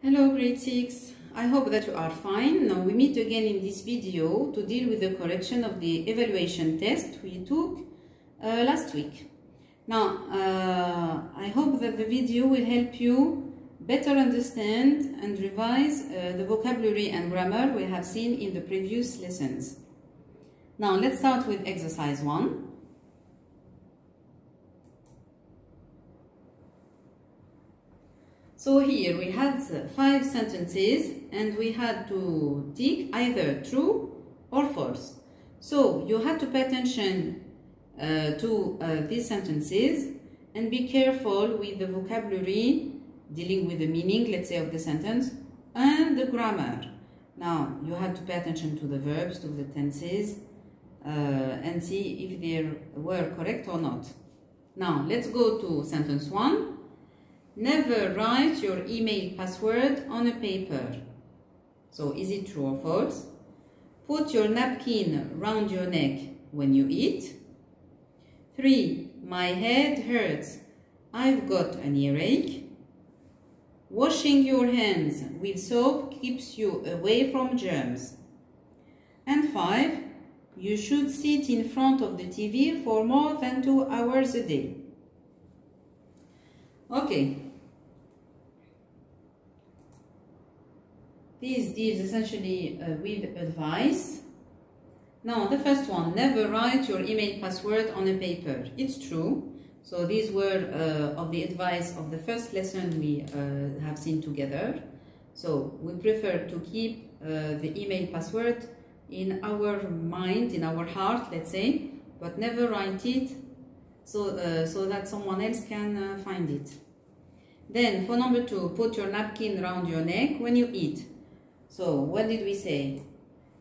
Hello grade 6, I hope that you are fine. Now we meet again in this video to deal with the correction of the evaluation test we took last week. Now I hope that the video will help you better understand and revise the vocabulary and grammar we have seen in the previous lessons. Now let's start with exercise 1. So here we had 5 sentences and we had to tick either true or false. So you had to pay attention to these sentences and be careful with the vocabulary dealing with the meaning, let's say, of the sentence and the grammar. Now you had to pay attention to the verbs, to the tenses and see if they were correct or not. Now let's go to sentence 1. Never write your email password on a paper. So is it true or false? Put your napkin round your neck when you eat. 3. My head hurts. I've got an earache. Washing your hands with soap keeps you away from germs. And 5. You should sit in front of the TV for more than 2 hours a day. Okay. This deals essentially with advice. Now, the first one, never write your email password on a paper. It's true. So these were of the advice of the first lesson we have seen together. So we prefer to keep the email password in our mind, in our heart, let's say, but never write it so that someone else can find it. Then for number 2, put your napkin around your neck when you eat. So what did we say?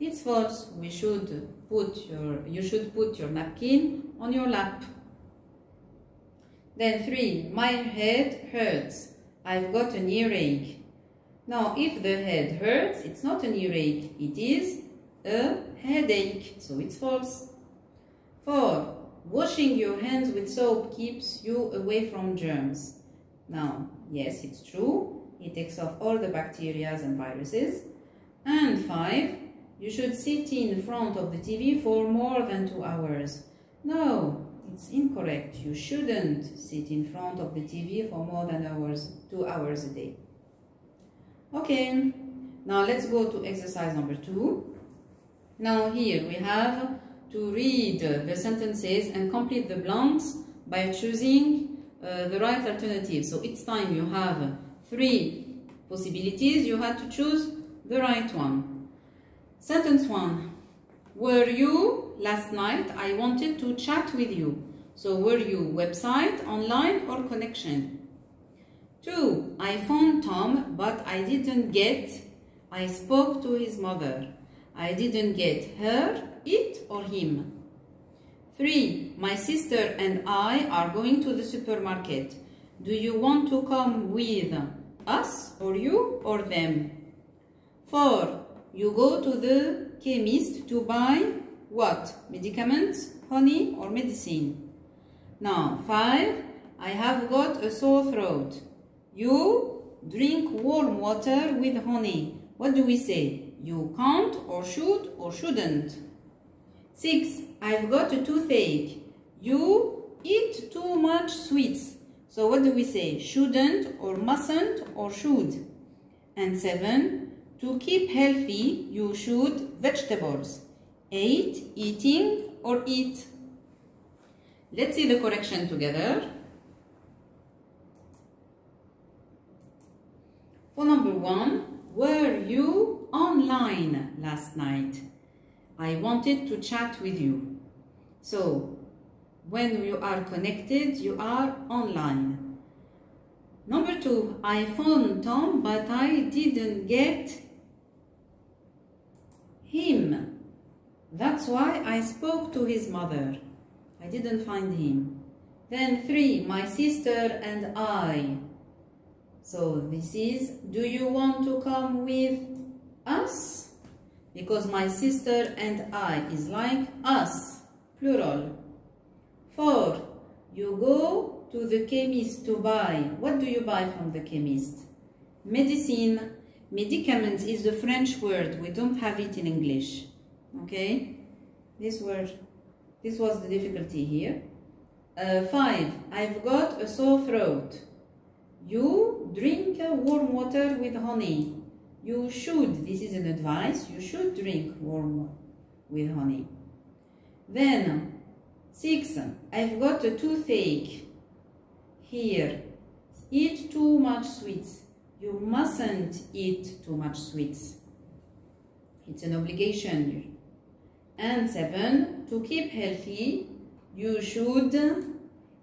It's false. You should put your napkin on your lap. Then 3, my head hurts. I've got an earache. Now if the head hurts, it's not an earache, it is a headache. So it's false. 4, washing your hands with soap keeps you away from germs. Now, yes, it's true. It takes off all the bacteria and viruses. And 5, you should sit in front of the TV for more than 2 hours. No, it's incorrect. You shouldn't sit in front of the TV for more than 2 hours a day. Okay, now let's go to exercise number 2. Now here we have to read the sentences and complete the blanks by choosing the right alternative. So each time you have 3 possibilities, you have to choose the right one. Sentence 1. Were you last night? I wanted to chat with you. So were you website, online or connection? 2. I phoned Tom but I didn't get. I spoke to his mother. I didn't get her, it or him. 3. My sister and I are going to the supermarket. Do you want to come with us or you or them? 4. You go to the chemist to buy what? Medicaments, honey or medicine? Now 5. I have got a sore throat. You drink warm water with honey. What do we say? You can't or should or shouldn't? 6. I've got a toothache. You eat too much sweets. So what do we say? Shouldn't or mustn't or should? And 7. To keep healthy, you should vegetables. 8. Eating or eat? Let's see the correction together. For number 1, were you online last night? I wanted to chat with you. So, when you are connected, you are online. Number 2, I phoned Tom, but I didn't get him. That's why I spoke to his mother. I didn't find him. Then 3, my sister and I. So this is, do you want to come with us? Because my sister and I is like us, plural. 4, you go to the chemist to buy. What do you buy from the chemist? Medicine. Medicaments is the French word. We don't have it in English. Okay? This was the difficulty here. 5. I've got a sore throat. You drink warm water with honey. You should, this is an advice, you should drink warm water with honey. Then 6. I've got a toothache. Here, eat too much sweets. You mustn't eat too much sweets. It's an obligation. And 7. To keep healthy, you should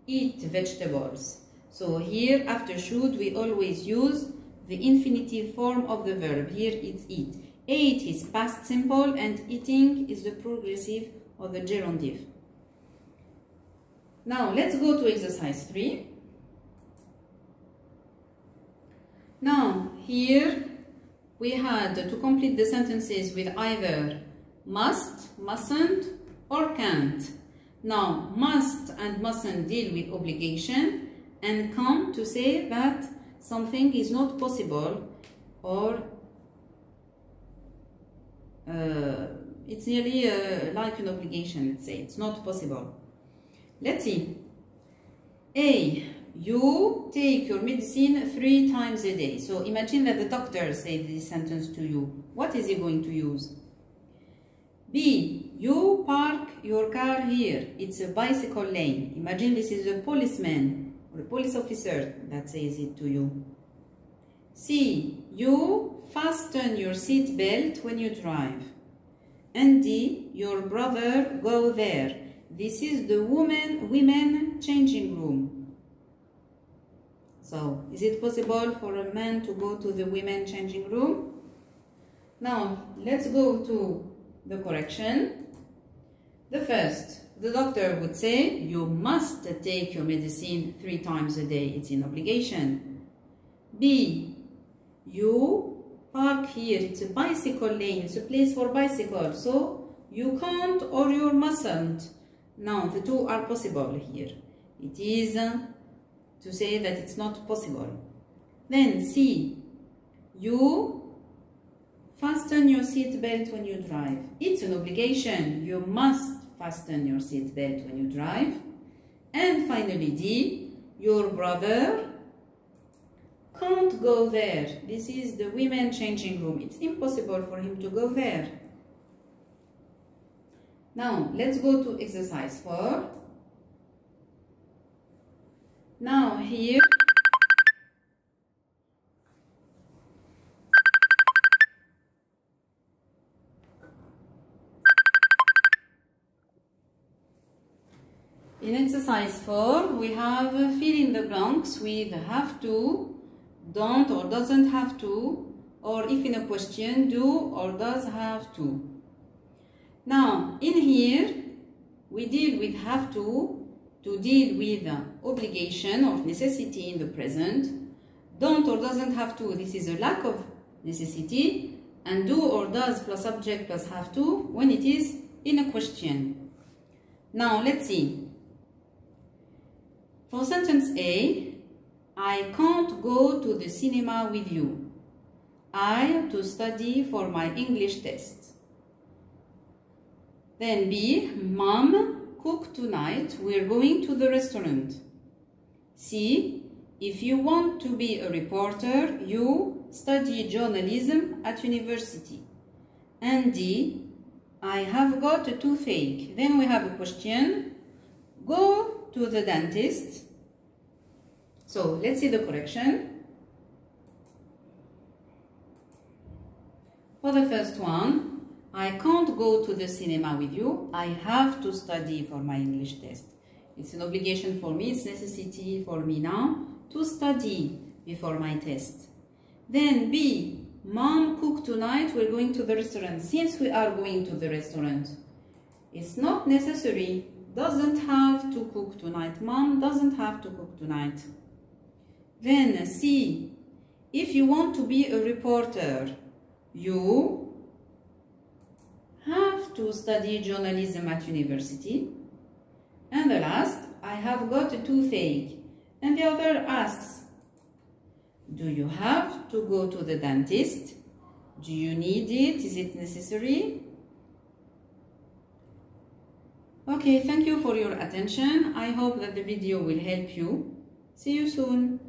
eat vegetables. So here, after should, we always use the infinitive form of the verb. Here it's eat. 8 is past simple and eating is the progressive or the gerundive. Now let's go to exercise 3. Now here we had to complete the sentences with either must, mustn't or can't. Now must and mustn't deal with obligation and can't to say that something is not possible or it's nearly like an obligation, let's say. It's not possible. Let's see. A. You take your medicine 3 times a day. So imagine that the doctor said this sentence to you. What is he going to use? B. You park your car here. It's a bicycle lane. Imagine this is a policeman or a police officer that says it to you. C. You fasten your seat belt when you drive. And D. Your brother go there. This is the women changing room. So, is it possible for a man to go to the women changing room? Now, let's go to the correction. The first, the doctor would say, you must take your medicine 3 times a day. It's an obligation. B, you park here. It's a bicycle lane. It's a place for bicycles. So, you can't or you mustn't. Now, the two are possible here. It is to say that it's not possible. Then C, you fasten your seat belt when you drive. It's an obligation. You must fasten your seat belt when you drive. And finally D, your brother can't go there. This is the women changing room. It's impossible for him to go there. Now, let's go to exercise 4. Now, here, in exercise 4, we have fill in the blanks with have to, don't or doesn't have to, or if in a question, do or does have to. Now, in here, we deal with have to deal with obligation or necessity in the present. Don't or doesn't have to, this is a lack of necessity. And do or does plus subject plus have to when it is in a question. Now, let's see. For sentence A, I can't go to the cinema with you. I have to study for my English test. Then B, Mom, cook tonight, we're going to the restaurant. C, if you want to be a reporter, you study journalism at university. And D, I have got a toothache. Then we have a question. Go to the dentist. So let's see the correction. For the first one, I can't go to the cinema with you. I have to study for my English test. It's an obligation for me. It's necessity for me now to study before my test. Then B, Mom, cook tonight. We're going to the restaurant. Since we are going to the restaurant, it's not necessary. Doesn't have to cook tonight. Mom doesn't have to cook tonight. Then C, if you want to be a reporter, you have to study journalism at university. And the last, I have got a toothache. And the other asks, Do you have to go to the dentist? Do you need it? Is it necessary? Okay, thank you for your attention. I hope that the video will help you. See you soon.